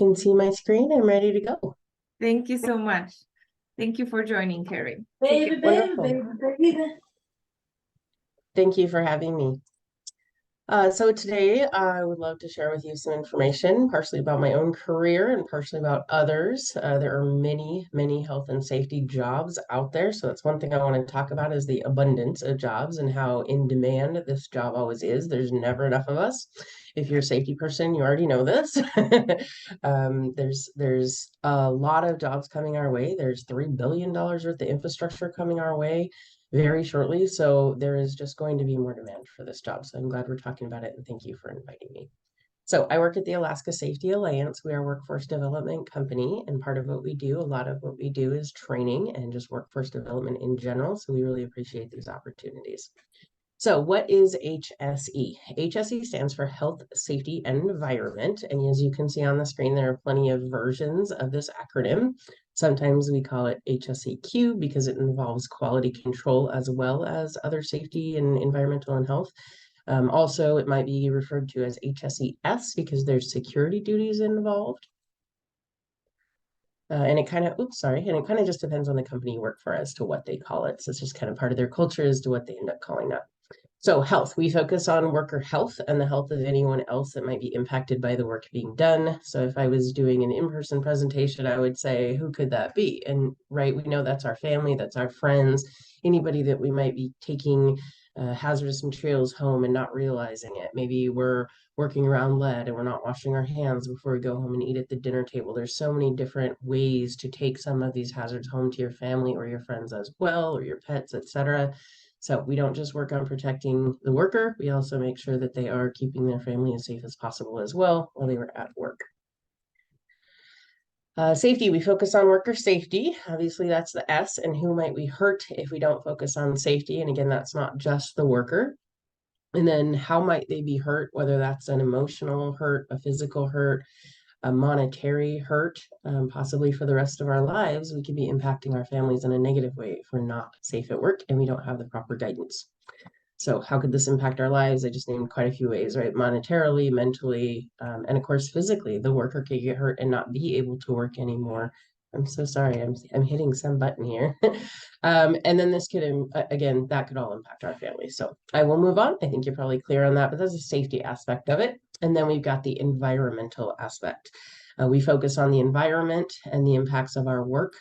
can see my screen. I'm ready to go. Thank you so much. Thank you for joining, Carrie. Baby, baby, baby, baby. Thank you for having me. So today I would love to share with you some information, partially about my own career and partially about others. There are many, many health and safety jobs out there. So that's one thing I want to talk about is the abundance of jobs and how in demand this job always is. There's never enough of us. If you're a safety person, you already know this. There's a lot of jobs coming our way. There's $3 billion worth of infrastructure coming our way very shortly. So there is just going to be more demand for this job. So I'm glad we're talking about it and thank you for inviting me. So I work at the Alaska Safety Alliance. We are a workforce development company, and part of what we do, a lot of what we do is training and just workforce development in general. So we really appreciate these opportunities. So what is HSE? HSE stands for Health, Safety, and Environment. And as you can see on the screen, there are plenty of versions of this acronym. Sometimes we call it HSEQ because it involves quality control as well as other safety and environmental and health. Also, it might be referred to as HSES because there's security duties involved. And it kind of, and it kind of just depends on the company you work for as to what they call it. So it's just kind of part of their culture as to what they end up calling that. So health, we focus on worker health and the health of anyone else that might be impacted by the work being done. So if I was doing an in-person presentation, I would say, who could that be? And right, we know that's our family, that's our friends, anybody that we might be taking hazardous materials home and not realizing it. Maybe we're working around lead and we're not washing our hands before we go home and eat at the dinner table. There's so many different ways to take some of these hazards home to your family or your friends as well, or your pets, etc. So we don't just work on protecting the worker, we also make sure that they are keeping their family as safe as possible as well while they were at work. Safety, we focus on worker safety. Obviously, that's the S, and who might we hurt if we don't focus on safety? And again, that's not just the worker. And then how might they be hurt, whether that's an emotional hurt, a physical hurt, a monetary hurt, possibly for the rest of our lives. We could be impacting our families in a negative way if we're not safe at work and we don't have the proper guidance. So how could this impact our lives? I just named quite a few ways, right? Monetarily, mentally, and of course, physically. The worker could get hurt and not be able to work anymore. I'm so sorry. I'm hitting some button here. And then this could, again, that could all impact our family. So I will move on. I think you're probably clear on that, but that's a safety aspect of it. And then we've got the environmental aspect. We focus on the environment and the impacts of our work,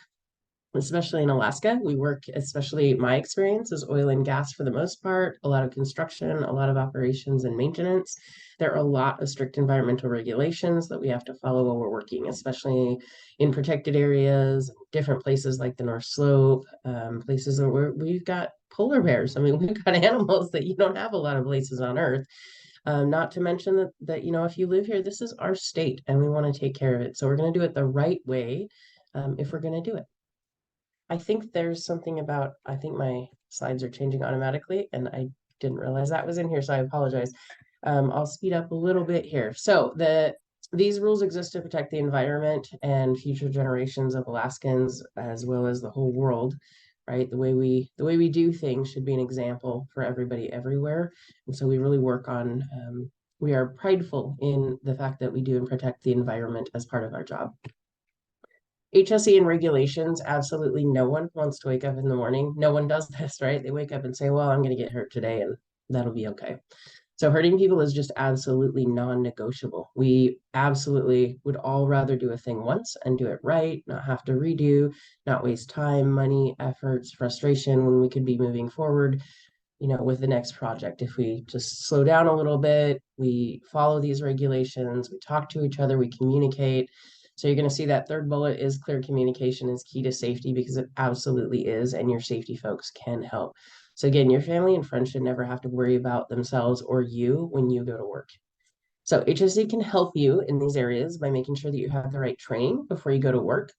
especially in Alaska. We work, especially my experience is oil and gas for the most part, a lot of construction, a lot of operations and maintenance. There are a lot of strict environmental regulations that we have to follow while we're working, especially in protected areas, different places like the North Slope, places where we've got polar bears. I mean, we've got animals that you don't have a lot of places on Earth. Not to mention that, you know, if you live here, this is our state and we want to take care of it. So we're going to do it the right way if we're going to do it. I think there's something about, I think my slides are changing automatically and I didn't realize that was in here, so I apologize. I'll speed up a little bit here. So these rules exist to protect the environment and future generations of Alaskans, as well as the whole world, right? The way we do things should be an example for everybody everywhere. And so we really work on, we are prideful in the fact that we do and protect the environment as part of our job. HSE and regulations, absolutely no one wants to wake up in the morning. No one does this, right? They wake up and say, well, I'm going to get hurt today and that'll be okay. So hurting people is just absolutely non-negotiable. We absolutely would all rather do a thing once and do it right, not have to redo, not waste time, money, efforts, frustration when we could be moving forward, you know, with the next project. If we just slow down a little bit, we follow these regulations, we talk to each other, we communicate. So you're going to see that third bullet is clear communication is key to safety because it absolutely is, and your safety folks can help. So again, your family and friends should never have to worry about themselves or you when you go to work. So HSE can help you in these areas by making sure that you have the right training before you go to work.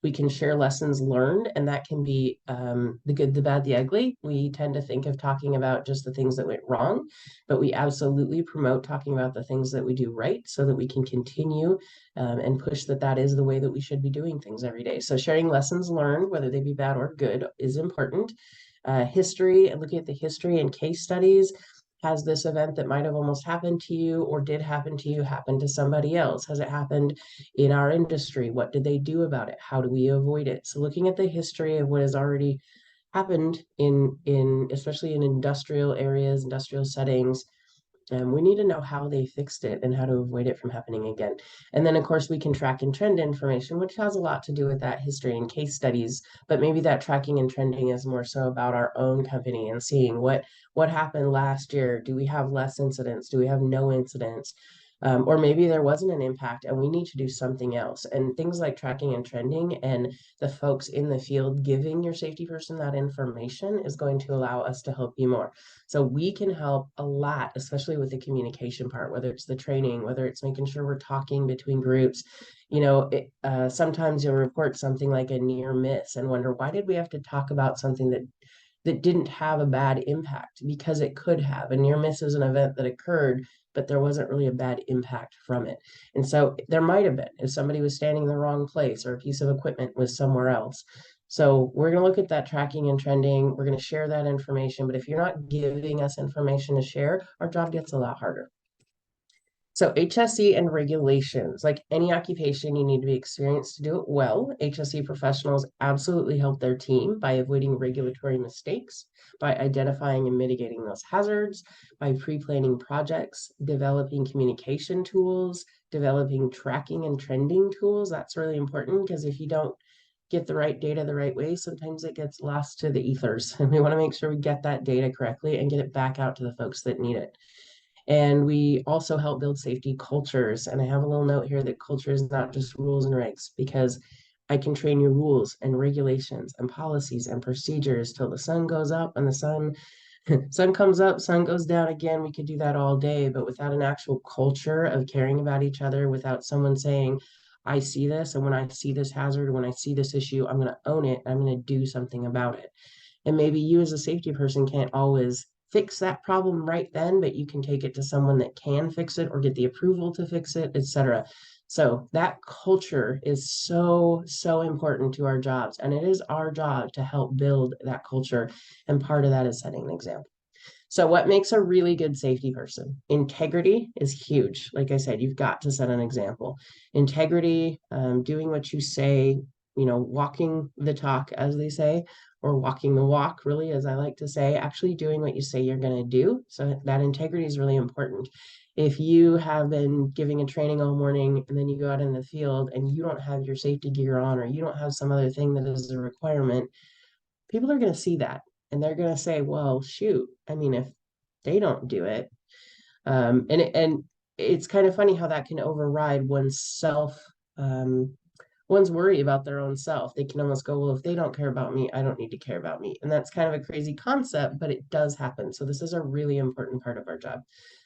We can share lessons learned, and that can be the good, the bad, the ugly. We tend to think of talking about just the things that went wrong, but we absolutely promote talking about the things that we do right so that we can continue and push that is the way that we should be doing things every day. So sharing lessons learned, whether they be bad or good, is important. History and looking at the history and case studies. Has this event that might have almost happened to you or did happen to you happen to somebody else? Has it happened in our industry? What did they do about it? How do we avoid it? So looking at the history of what has already happened in especially in industrial areas, industrial settings, we need to know how they fixed it and how to avoid it from happening again. And then, of course, we can track and trend information, which has a lot to do with that history and case studies. But maybe that tracking and trending is more so about our own company and seeing what happened last year. Do we have less incidents? Do we have no incidents? Or maybe there wasn't an impact and we need to do something else. And things like tracking and trending and the folks in the field giving your safety person that information is going to allow us to help you more. So we can help a lot, especially with the communication part, whether it's the training, whether it's making sure we're talking between groups. Sometimes you'll report something like a near miss and wonder, why did we have to talk about something that didn't have a bad impact? Because it could have. A near miss is an event that occurred, but there wasn't really a bad impact from it. And so there might have been if somebody was standing in the wrong place or a piece of equipment was somewhere else. So we're going to look at that tracking and trending. We're going to share that information. But if you're not giving us information to share, our job gets a lot harder. So HSE and regulations, like any occupation, you need to be experienced to do it well. HSE professionals absolutely help their team by avoiding regulatory mistakes, by identifying and mitigating those hazards, by pre-planning projects, developing communication tools, developing tracking and trending tools. That's really important because if you don't get the right data the right way, sometimes it gets lost to the ethers. And we want to make sure we get that data correctly and get it back out to the folks that need it. And we also help build safety cultures. And I have a little note here that culture is not just rules and regs, because I can train you rules and regulations and policies and procedures till the sun goes up and the sun comes up, sun goes down again. We could do that all day, but without an actual culture of caring about each other, without someone saying, I see this, and when I see this hazard, when I see this issue, I'm going to own it. I'm going to do something about it. And maybe you as a safety person can't always fix that problem right then, but you can take it to someone that can fix it or get the approval to fix it, etc. So that culture is so, so important to our jobs. And it is our job to help build that culture. And part of that is setting an example. So what makes a really good safety person? Integrity is huge. Like I said, you've got to set an example. Integrity, doing what you say, walking the talk, as they say, or walking the walk, really, as I like to say, actually doing what you say you're going to do. So that integrity is really important. If you have been giving a training all morning and then you go out in the field and you don't have your safety gear on or you don't have some other thing that is a requirement, people are going to see that and they're going to say, well, shoot, I mean, if they don't do it, and it's kind of funny how that can override one's self, one's worry about their own self. They can almost go, well, if they don't care about me, I don't need to care about me. And that's kind of a crazy concept, but it does happen. So this is a really important part of our job.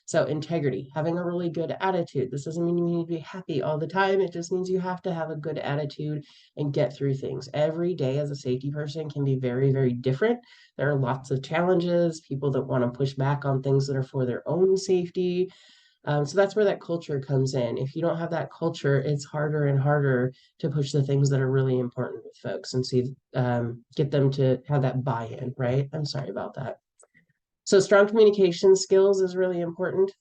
So integrity, having a really good attitude. This doesn't mean you need to be happy all the time. It just means you have to have a good attitude and get through things. Every day as a safety person can be very, very different. There are lots of challenges, people that want to push back on things that are for their own safety. So that's where that culture comes in. If you don't have that culture, it's harder and harder to push the things that are really important with folks and see, get them to have that buy-in, right? I'm sorry about that. So strong communication skills is really important.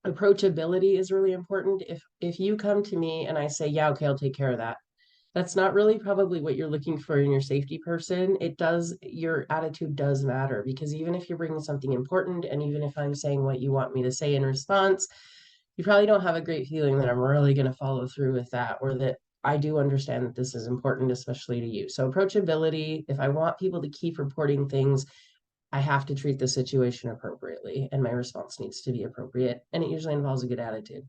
Approachability is really important. If you come to me and I say, yeah, okay, I'll take care of that, that's not really probably what you're looking for in your safety person. Your attitude does matter, because even if you're bringing something important and even if I'm saying what you want me to say in response, you probably don't have a great feeling that I'm really going to follow through with that, or that I do understand that this is important, especially to you. So approachability, if I want people to keep reporting things, I have to treat the situation appropriately and my response needs to be appropriate. And it usually involves a good attitude.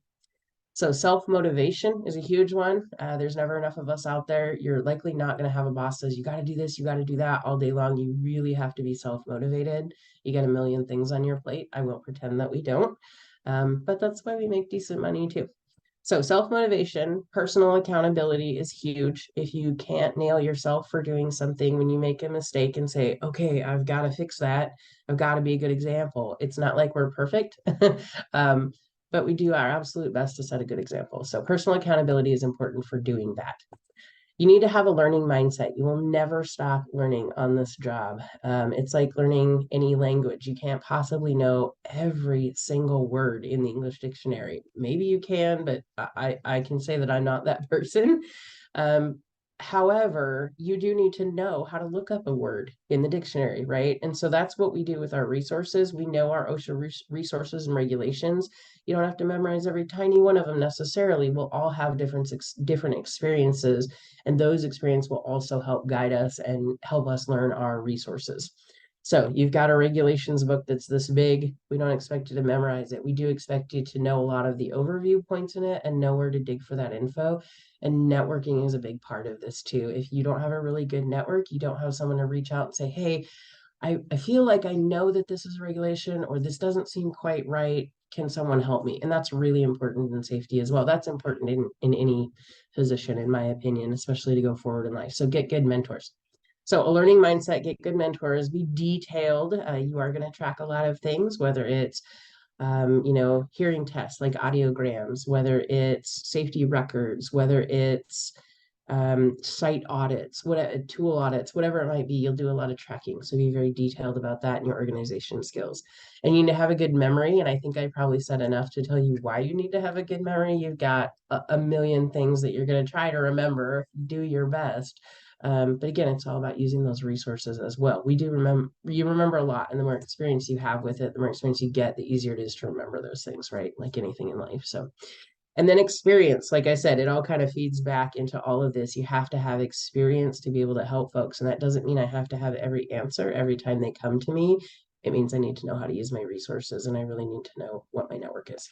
So self-motivation is a huge one. There's never enough of us out there. You're likely not going to have a boss says, you got to do this, you got to do that all day long. You really have to be self-motivated. You got a million things on your plate. I won't pretend that we don't. But that's why we make decent money too. So self-motivation, personal accountability is huge. If you can't nail yourself for doing something, when you make a mistake and say, okay, I've got to fix that. I've got to be a good example. It's not like we're perfect. But we do our absolute best to set a good example. So personal accountability is important for doing that. You need to have a learning mindset. You will never stop learning on this job. It's like learning any language. You can't possibly know every single word in the English dictionary. Maybe you can, but I can say that I'm not that person. Um, However, you do need to know how to look up a word in the dictionary, right? And so that's what we do with our resources. We know our OSHA resources and regulations. You don't have to memorize every tiny one of them necessarily. We'll all have different experiences, and those experiences will also help guide us and help us learn our resources. So you've got a regulations book that's this big. We don't expect you to memorize it. We do expect you to know a lot of the overview points in it and know where to dig for that info. And networking is a big part of this too. If you don't have a really good network, you don't have someone to reach out and say, hey, I feel like I know that this is a regulation or this doesn't seem quite right. Can someone help me? And that's really important in safety as well. That's important in any position, in my opinion, especially to go forward in life. So get good mentors. So a learning mindset, get good mentors, be detailed. You are going to track a lot of things, whether it's hearing tests like audiograms, whether it's safety records, whether it's site audits, what tool audits, whatever it might be, you'll do a lot of tracking. So be very detailed about that in your organization skills. And you need to have a good memory. And I think I probably said enough to tell you why you need to have a good memory. You've got a million things that you're going to try to remember, do your best. But again, it's all about using those resources as well. You remember a lot, and the more experience you have with it, the more experience you get, the easier it is to remember those things, right? Like anything in life. So, and then experience, like I said, it all kind of feeds back into all of this. You have to have experience to be able to help folks. And that doesn't mean I have to have every answer every time they come to me. It means I need to know how to use my resources, and I really need to know what my network is.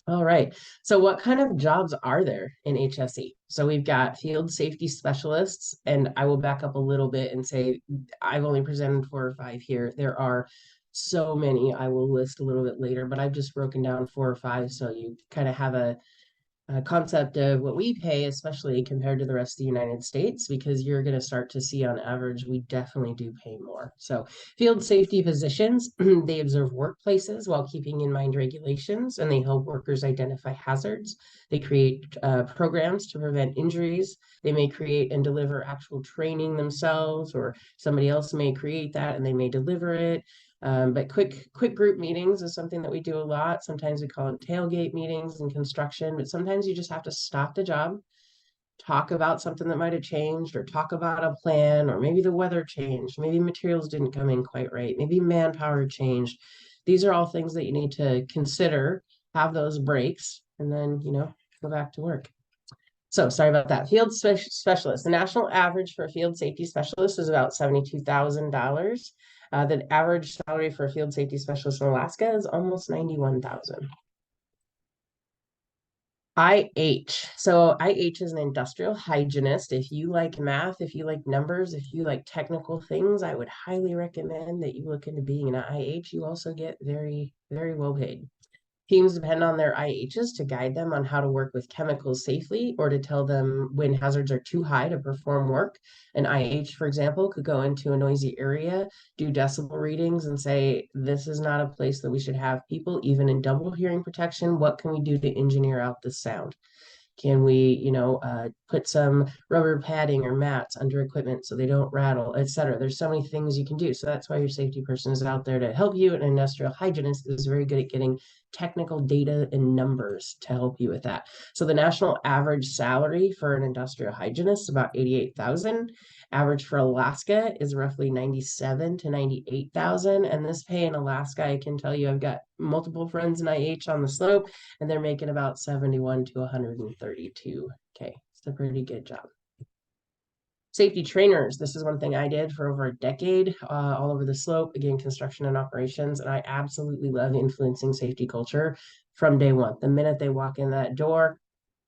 All right. So what kind of jobs are there in HSE? So we've got field safety specialists, and I will back up a little bit and say I've only presented 4 or 5 here. There are so many I will list a little bit later, but I've just broken down 4 or 5 so you kind of have a concept of what we pay, especially compared to the rest of the United States, because you're going to start to see on average, we definitely do pay more. So field safety physicians, they observe workplaces while keeping in mind regulations, and they help workers identify hazards. They create programs to prevent injuries. They may create and deliver actual training themselves, or somebody else may create that and they may deliver it. But quick group meetings is something that we do a lot. Sometimes we call it tailgate meetings in construction, but sometimes you just have to stop the job, talk about something that might have changed, or talk about a plan, or maybe the weather changed, maybe materials didn't come in quite right, maybe manpower changed. These are all things that you need to consider, have those breaks, and then, go back to work. So sorry about that. Field specialist. The national average for a field safety specialist is about $72,000. The average salary for a field safety specialist in Alaska is almost 91,000. IH. So IH is an industrial hygienist. If you like math, if you like numbers, if you like technical things, I would highly recommend that you look into being an IH. You also get very, very well paid. Teams depend on their IHs to guide them on how to work with chemicals safely or to tell them when hazards are too high to perform work. An IH, for example, could go into a noisy area, do decibel readings, and say, this is not a place that we should have people, even in double hearing protection. What can we do to engineer out the sound? Can we, put some rubber padding or mats under equipment so they don't rattle, etc.? There's so many things you can do. So that's why your safety person is out there to help you. An industrial hygienist is very good at getting technical data and numbers to help you with that. So the national average salary for an industrial hygienist is about 88,000. Average for Alaska is roughly 97 to 98,000. And this pay in Alaska, I can tell you, I've got multiple friends in IH on the slope, and they're making about 71 to 132K. It's a pretty good job. Safety trainers. This is one thing I did for over a decade, all over the slope, again, construction and operations. And I absolutely love influencing safety culture from day one. The minute they walk in that door,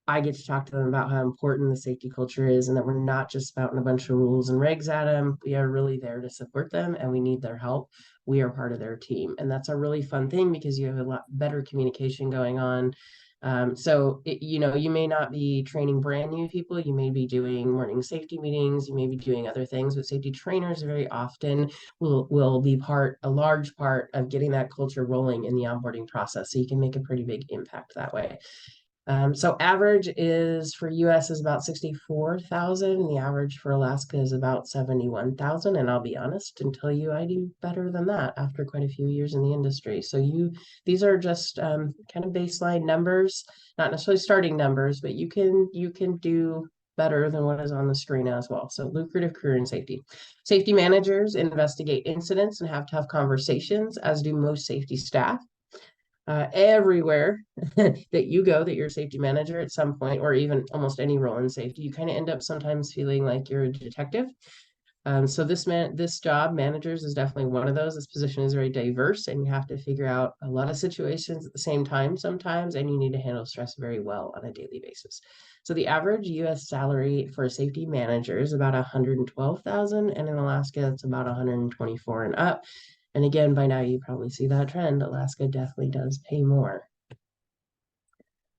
I get to talk to them about how important the safety culture is and that we're not just spouting a bunch of rules and regs at them. We are really there to support them and we need their help. We are part of their team. And that's a really fun thing because you have a lot better communication going on. You may not be training brand new people. You may be doing morning safety meetings. You may be doing other things, but safety trainers very often will be a large part of getting that culture rolling in the onboarding process. So you can make a pretty big impact that way. So average is for US is about 64,000. And the average for Alaska is about 71,000. And I'll be honest and tell you I do better than that after quite a few years in the industry. So these are just kind of baseline numbers, not necessarily starting numbers, but you can do better than what is on the screen as well. So lucrative career in safety. Safety managers investigate incidents and have tough conversations, as do most safety staff. Everywhere that you go, that you're a safety manager at some point, or even almost any role in safety, you kind of end up sometimes feeling like you're a detective. So this job, managers, is definitely one of those. This position is very diverse, and you have to figure out a lot of situations at the same time sometimes, and you need to handle stress very well on a daily basis. So the average U.S. salary for a safety manager is about 112,000, and in Alaska, it's about 124 and up. And again, by now you probably see that trend. Alaska definitely does pay more.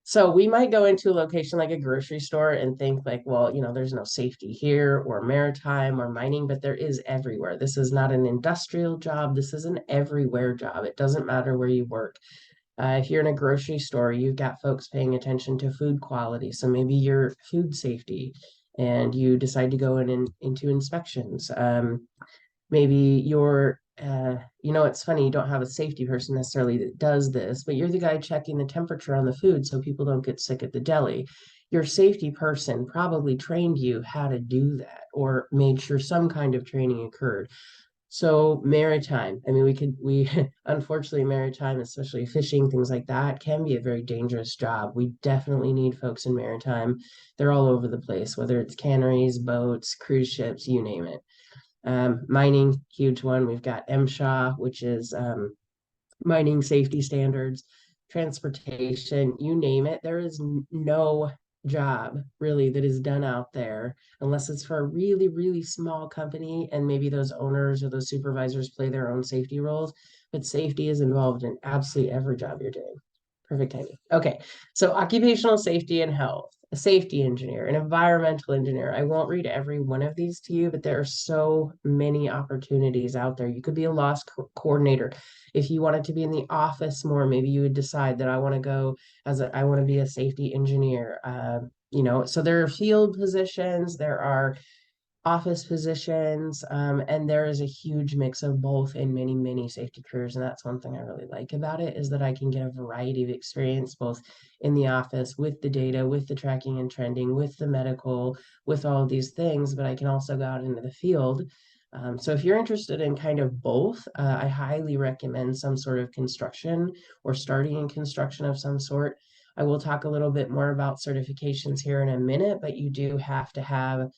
So we might go into a location like a grocery store and think like, well, there's no safety here or maritime or mining, but there is everywhere. This is not an industrial job. This is an everywhere job. It doesn't matter where you work. If you're in a grocery store, you've got folks paying attention to food quality. So maybe you're food safety and you decide to go into inspections. Maybe you're it's funny, you don't have a safety person necessarily that does this, but you're the guy checking the temperature on the food so people don't get sick at the deli. Your safety person probably trained you how to do that or made sure some kind of training occurred. So maritime, I mean, we unfortunately, maritime, especially fishing, things like that, can be a very dangerous job. We definitely need folks in maritime. They're all over the place, whether it's canneries, boats, cruise ships, you name it. Mining, huge one. We've got MSHA, which is mining safety standards, transportation, you name it. There is no job really that is done out there unless it's for a really, really small company and maybe those owners or those supervisors play their own safety roles. But safety is involved in absolutely every job you're doing. Perfect timing. Okay, so occupational safety and health, a safety engineer, an environmental engineer. I won't read every one of these to you, but there are so many opportunities out there. You could be a loss coordinator. If you wanted to be in the office more, maybe you would decide that I want to go I want to be a safety engineer. So there are field positions, there are office positions, and there is a huge mix of both in many, many safety careers. And that's one thing I really like about it, is that I can get a variety of experience both in the office with the data, with the tracking and trending, with the medical, with all of these things, but I can also go out into the field. So if you're interested in kind of both, I highly recommend some sort of construction or starting in construction of some sort. I will talk a little bit more about certifications here in a minute, but you do have to have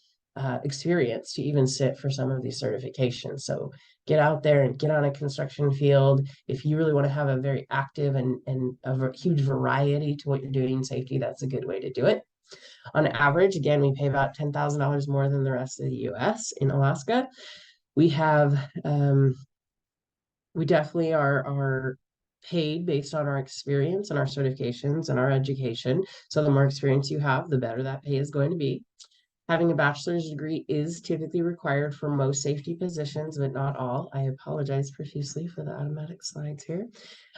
experience to even sit for some of these certifications. So get out there and get on a construction field. If you really want to have a very active and a huge variety to what you're doing in safety, that's a good way to do it. On average, again, we pay about $10,000 more than the rest of the US in Alaska. We have, we definitely are paid based on our experience and our certifications and our education. So the more experience you have, the better that pay is going to be. Having a bachelor's degree is typically required for most safety positions, but not all. I apologize profusely for the automatic slides here.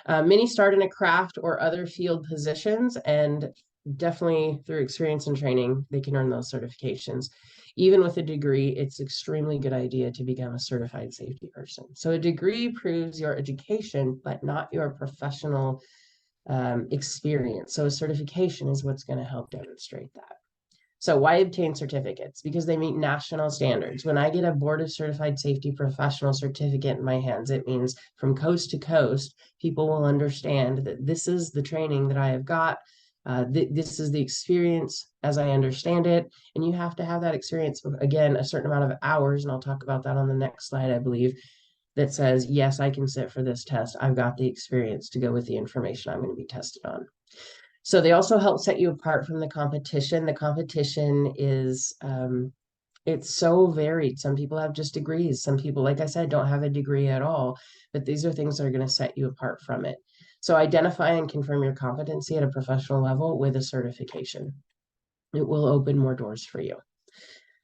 Many start in a craft or other field positions, and definitely through experience and training, they can earn those certifications. Even with a degree, it's extremely good idea to become a certified safety person. So a degree proves your education, but not your professional experience. So a certification is what's going to help demonstrate that. So why obtain certificates? Because they meet national standards. When I get a Board of Certified Safety Professional certificate in my hands, it means from coast to coast, people will understand that this is the training that I have got. This is the experience as I understand it. And you have to have that experience, again, a certain amount of hours. And I'll talk about that on the next slide, I believe, that says, yes, I can sit for this test. I've got the experience to go with the information I'm going to be tested on. So they also help set you apart from the competition. The competition is, it's so varied. Some people have just degrees. Some people, like I said, don't have a degree at all, but these are things that are going to set you apart from it. So identify and confirm your competency at a professional level with a certification. It will open more doors for you.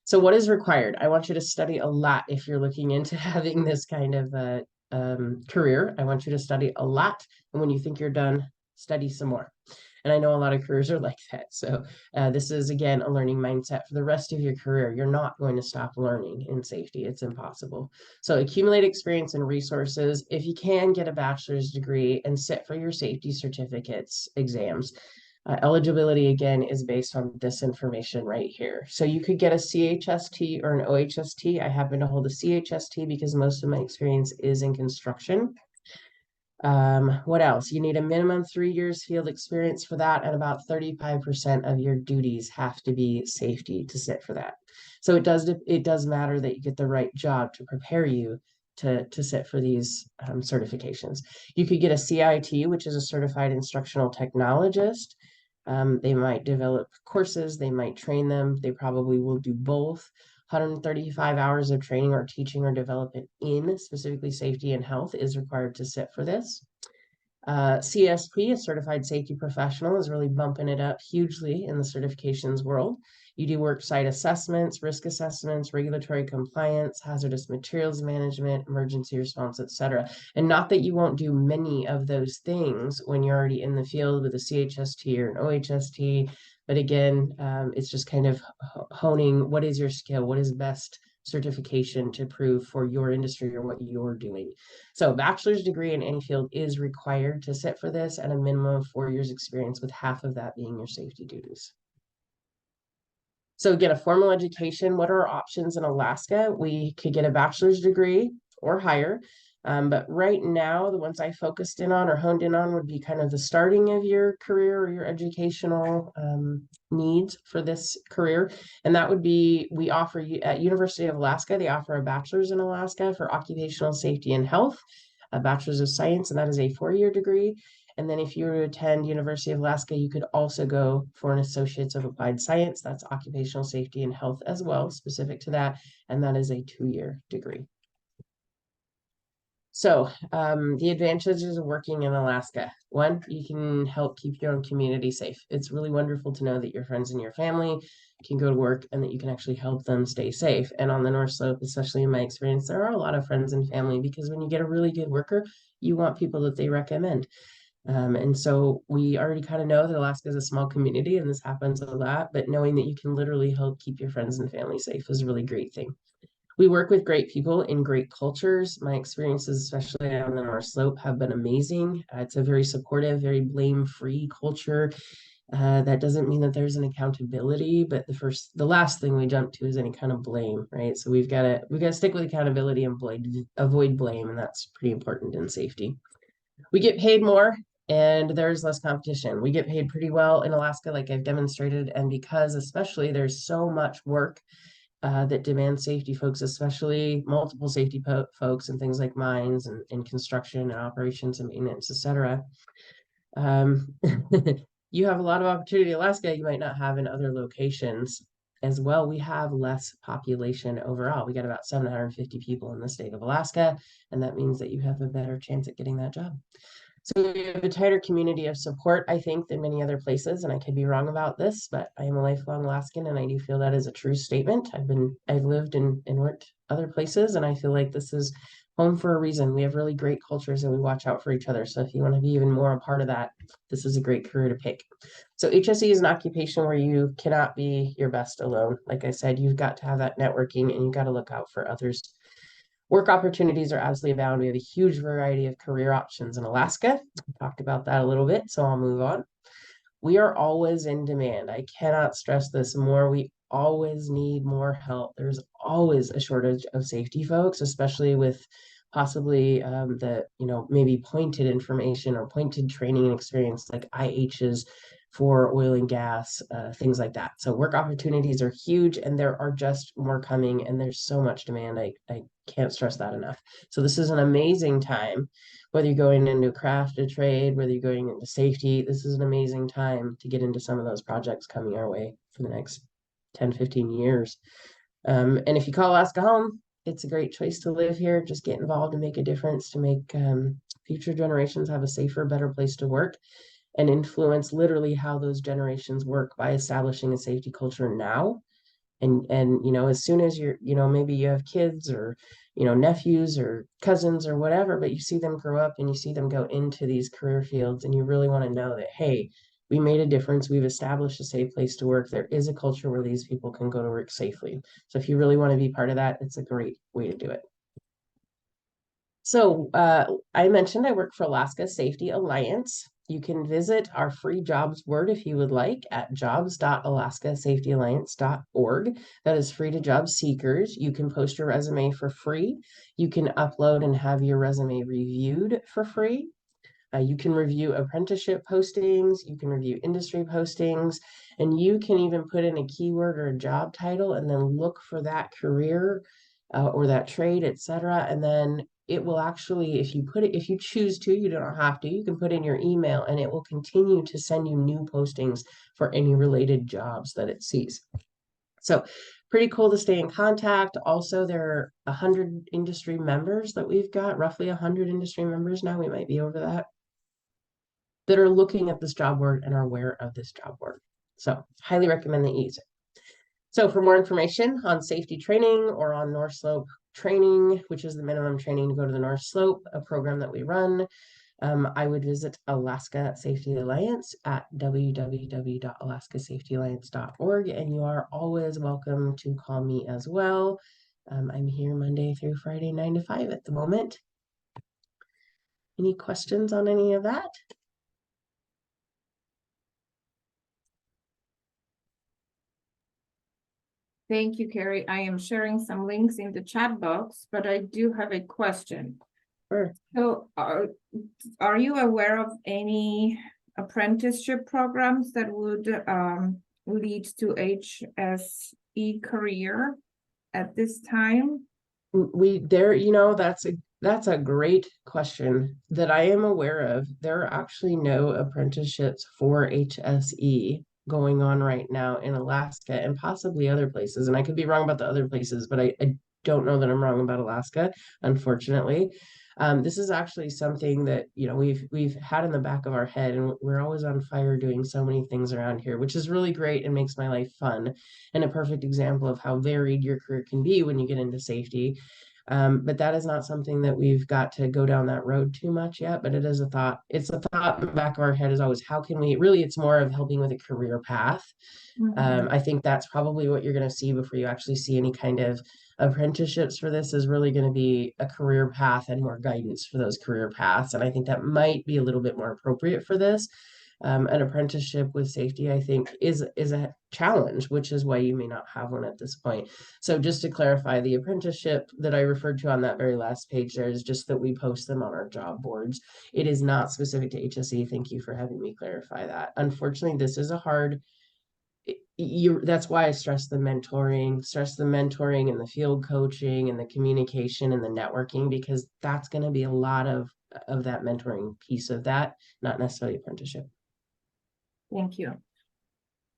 So what is required? I want you to study a lot if you're looking into having this kind of career. I want you to study a lot. And when you think you're done study some more. And I know a lot of careers are like that. So this is, again, a learning mindset for the rest of your career. You're not going to stop learning in safety. It's impossible. So accumulate experience and resources. If you can, get a bachelor's degree and sit for your safety certificates exams. Eligibility, again, is based on this information right here. So you could get a CHST or an OHST. I happen to hold a CHST because most of my experience is in construction. What else? You need a minimum 3 years field experience for that, and about 35% of your duties have to be safety to sit for that. So it does matter that you get the right job to prepare you to sit for these certifications. You could get a CIT, which is a certified instructional technologist. They might develop courses, they might train them, they probably will do both. 135 hours of training or teaching or development in specifically safety and health is required to sit for this. CSP, a certified safety professional, is really bumping it up hugely in the certifications world. You do work site assessments, risk assessments, regulatory compliance, hazardous materials management, emergency response, etc. And not that you won't do many of those things when you're already in the field with a CHST or an OHST, but again, it's just kind of honing what is your skill, what is best certification to prove for your industry or what you're doing. So bachelor's degree in any field is required to sit for this, and a minimum of 4 years experience, with half of that being your safety duties. So get a formal education. What are our options in Alaska? We could get a bachelor's degree or higher. But right now, the ones I focused in on or honed in on would be kind of the starting of your career or your educational needs for this career. And that would be, we offer at University of Alaska, they offer a bachelor's in Alaska for occupational safety and health, a bachelor's of science, and that is a 4-year degree. And then if you were to attend University of Alaska, you could also go for an Associates of Applied Science. That's occupational safety and health as well, specific to that. And that is a 2-year degree. So the advantages of working in Alaska. One, you can help keep your own community safe. It's really wonderful to know that your friends and your family can go to work and that you can actually help them stay safe. And on the North Slope, especially in my experience, there are a lot of friends and family, because when you get a really good worker, you want people that they recommend. And so we already kind of know that Alaska is a small community and this happens a lot, but knowing that you can literally help keep your friends and family safe is a really great thing. We work with great people in great cultures. My experiences, especially on the North Slope, have been amazing. It's a very supportive, very blame-free culture. That doesn't mean that there's an accountability, but the last thing we jump to is any kind of blame, right? So we've got to stick with accountability and avoid blame, and that's pretty important in safety. We get paid more and there's less competition. We get paid pretty well in Alaska, like I've demonstrated, and because especially there's so much work that demands safety folks, especially multiple safety folks and things like mines and construction and operations and maintenance, etc. You have a lot of opportunity in Alaska you might not have in other locations as well. We have less population overall. We got about 750 people in the state of Alaska, and that means that you have a better chance at getting that job. So we have a tighter community of support, I think, than many other places, and I could be wrong about this, but I am a lifelong Alaskan, and I do feel that is a true statement. I've lived and worked other places, and I feel like this is home for a reason. We have really great cultures, and we watch out for each other. So if you want to be even more a part of that, this is a great career to pick. So HSE is an occupation where you cannot be your best alone. Like I said, you've got to have that networking, and you've got to look out for others. Work opportunities are absolutely abound. We have a huge variety of career options in Alaska. We talked about that a little bit, so I'll move on. We are always in demand. I cannot stress this more. We always need more help. There's always a shortage of safety folks, especially with possibly the, maybe pointed information or pointed training and experience like IHs for oil and gas, things like that. So work opportunities are huge, and there are just more coming, and there's so much demand. I can't stress that enough. So this is an amazing time, whether you're going into craft, a trade, whether you're going into safety, this is an amazing time to get into some of those projects coming our way for the next 10, 15 years. And if you call Alaska home, it's a great choice to live here. Just get involved and make a difference to make future generations have a safer, better place to work, and influence literally how those generations work by establishing a safety culture now. And as soon as you're, maybe you have kids or, nephews or cousins or whatever, but you see them grow up and you see them go into these career fields, and you really want to know that, hey, we made a difference. We've established a safe place to work. There is a culture where these people can go to work safely. So if you really want to be part of that, it's a great way to do it. So I mentioned I work for Alaska Safety Alliance. You can visit our free jobs board if you would like at jobs.alaskasafetyalliance.org. That is free to job seekers. You can post your resume for free. You can upload and have your resume reviewed for free. You can review apprenticeship postings, you can review industry postings, and you can even put in a keyword or a job title and then look for that career or that trade, etc. And then it will actually, if you choose to, you don't have to, you can put in your email and it will continue to send you new postings for any related jobs that it sees. So pretty cool to stay in contact. Also, there are 100 industry members that we've got, roughly 100 industry members now. We might be over that are looking at this job board and are aware of this job board. So highly recommend that you use it. So for more information on safety training or on North Slope training, which is the minimum training to go to the North Slope, a program that we run, I would visit Alaska Safety Alliance at www.alaskasafetyalliance.org, and you are always welcome to call me as well. I'm here Monday through Friday, 9 to 5 at the moment. Any questions on any of that? Thank you, Carrie. I am sharing some links in the chat box, but I do have a question. Sure. So are you aware of any apprenticeship programs that would lead to HSE career at this time? That's a great question that I am aware of. There are actually no apprenticeships for HSE going on right now in Alaska and possibly other places. And I could be wrong about the other places, but I don't know that I'm wrong about Alaska, unfortunately. This is actually something that we've had in the back of our head, and we're always on fire doing so many things around here, which is really great and makes my life fun, and a perfect example of how varied your career can be when you get into safety. But that is not something that we've got to go down that road too much yet, but it is a thought. It's a thought in the back of our head is always, how can we really, it's more of helping with a career path. I think that's probably what you're going to see before you actually see any kind of apprenticeships for this, is really going to be a career path and more guidance for those career paths. And I think that might be a little bit more appropriate for this. An apprenticeship with safety, I think, is a challenge, which is why you may not have one at this point. So just to clarify, the apprenticeship that I referred to on that very last page there is just that we post them on our job boards. It is not specific to HSE. Thank you for having me clarify that. Unfortunately, this is a hard, that's why I stress the mentoring and the field coaching and the communication and the networking, because that's going to be a lot of that mentoring piece of that, not necessarily apprenticeship. Thank you.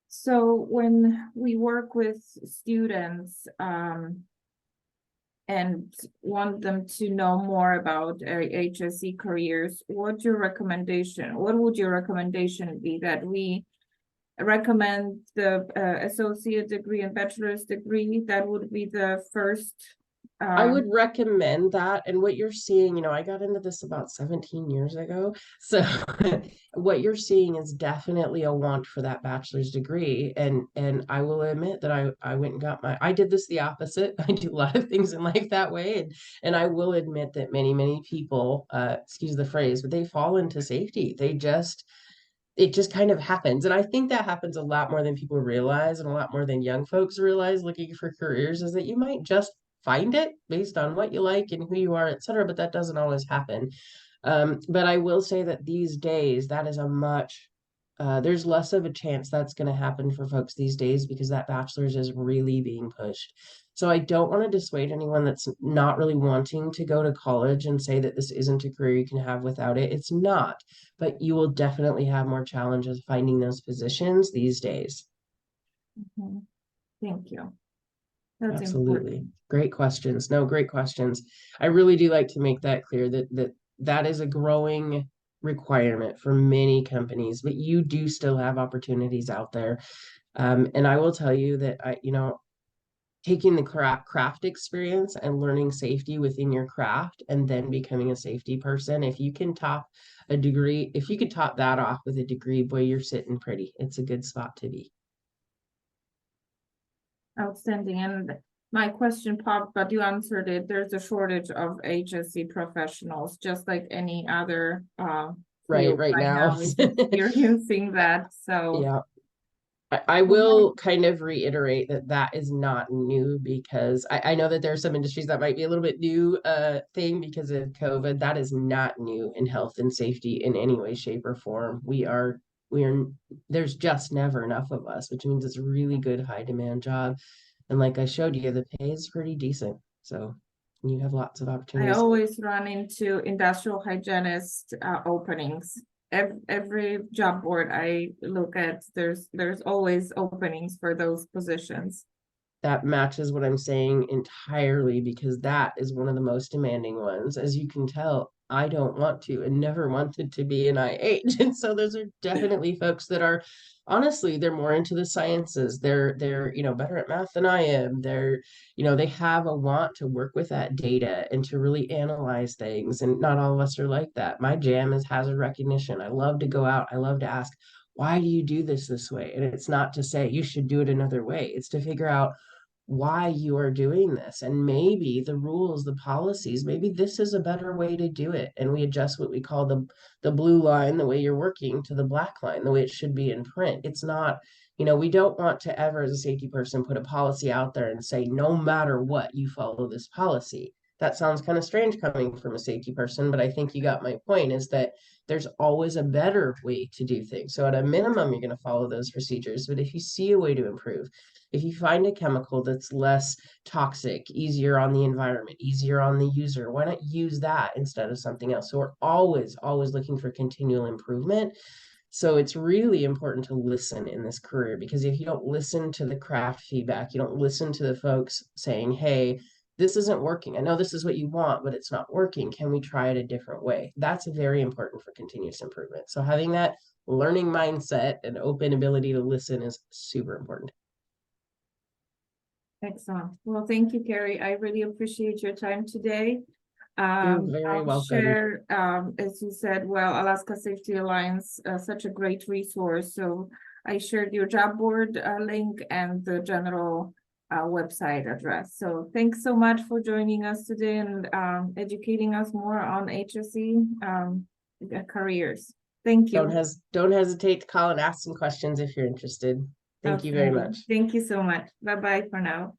So when we work with students and want them to know more about HSE careers, what would your recommendation be? That we recommend the associate degree and bachelor's degree? That would be the first. I would recommend that. And what you're seeing, I got into this about 17 years ago. So what you're seeing is definitely a want for that bachelor's degree. And I will admit that I went and got I did this the opposite. I do a lot of things in life that way. And I will admit that many people, excuse the phrase, but they fall into safety. It just kind of happens. And I think that happens a lot more than people realize, and a lot more than young folks realize looking for careers, is that you might just find it based on what you like and who you are, etc. But that doesn't always happen. But I will say that these days, that is there's less of a chance that's going to happen for folks these days, because that bachelor's is really being pushed. So I don't want to dissuade anyone that's not really wanting to go to college and say that this isn't a career you can have without it. It's not, but you will definitely have more challenges finding those positions these days. Thank you. That's Absolutely. important. Great questions. No, great questions. I really do like to make that clear that is a growing requirement for many companies, but you do still have opportunities out there. And I will tell you that taking the craft experience and learning safety within your craft and then becoming a safety person. If you can top a degree, if you could top that off with a degree, boy, you're sitting pretty. It's a good spot to be. Outstanding. And my question popped, but you answered it. There's a shortage of HSE professionals, just like any other field Right now. is experiencing that. So Yeah. I will kind of reiterate that that is not new, because I know that there are some industries that might be a little bit new thing because of COVID. That is not new in health and safety in any way, shape, or form. We are there's just never enough of us, which means it's a really good high demand job. And like I showed you, the pay is pretty decent. So you have lots of I opportunities. always run into industrial hygienist openings. Every job board I look at, there's always openings for those positions. That matches what I'm saying entirely, because that is one of the most demanding ones. As you can tell, I don't want to and never wanted to be an IH. And so those are definitely folks that are, honestly, they're more into the sciences. They're, better at math than I am. They have a want to work with that data and to really analyze things. And not all of us are like that. My jam is hazard recognition. I love to go out. I love to ask, why do you do this way? And it's not to say you should do it another way. It's to figure out why you are doing this, and maybe the rules, the policies, maybe this is a better way to do it, and we adjust what we call the blue line, the way you're working, to the black line, the way it should be in print. It's not, we don't want to ever, as a safety person, put a policy out there and say no matter what, you follow this policy. That sounds kind of strange coming from a safety person, but I think you got my point, is that there's always a better way to do things. So at a minimum, you're going to follow those procedures, but if you see a way to improve, if you find a chemical that's less toxic, easier on the environment, easier on the user, why not use that instead of something else? So we're always looking for continual improvement. So it's really important to listen in this career, because if you don't listen to the craft feedback, you don't listen to the folks saying, hey, this isn't working. I know this is what you want, but it's not working. Can we try it a different way? That's very important for continuous improvement. So having that learning mindset and open ability to listen is super important. Excellent. Well, thank you, Carrie. I really appreciate your time today. You're very I'll welcome. share, as you said, well, Alaska Safety Alliance, such a great resource. So I shared your job board link and the general website address. So thanks so much for joining us today and educating us more on HSE careers. Thank you. Don't hesitate to call and ask some questions if you're interested. Thank you very much. Thank you so much. Bye-bye for now.